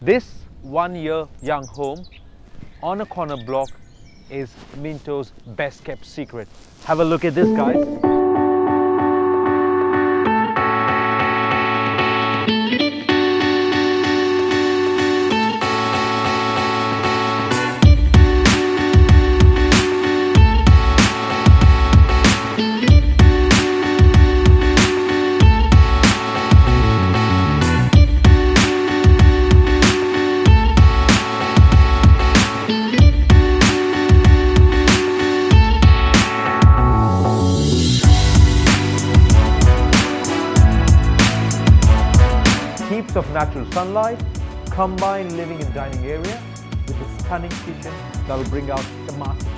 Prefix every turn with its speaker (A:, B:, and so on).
A: This 1-year young home on a corner block is Minto's best kept secret. Have a look at this, guys. Heaps of natural sunlight, combined living and dining area with a stunning kitchen that will bring out the master